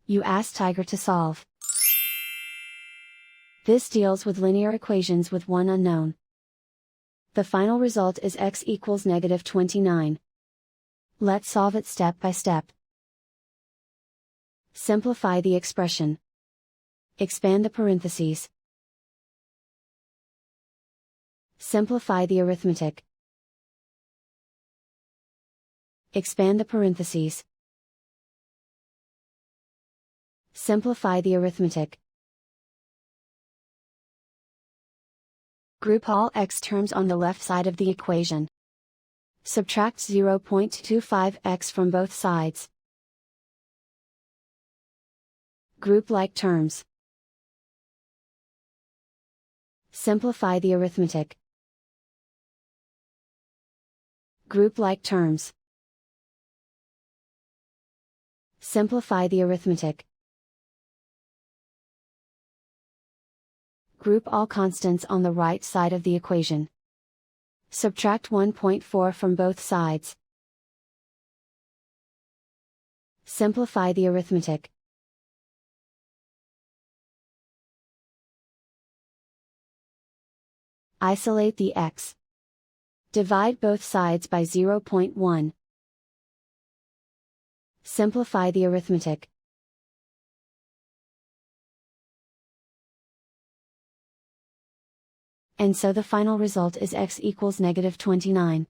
You ask Tiger to solve. This deals with linear equations with one unknown. The final result is x equals -29. Let's solve it step by step. Simplify the expression. Expand the parentheses. Simplify the arithmetic. Expand the parentheses. Simplify the arithmetic. Group all x terms on the left side of the equation. Subtract 0.25x from both sides. Group like terms. Simplify the arithmetic. Group like terms. Simplify the arithmetic. Group all constants on the right side of the equation. Subtract 1.4 from both sides. Simplify the arithmetic. Isolate the x. Divide both sides by 0.1. Simplify the arithmetic. And so the final result is x equals -29.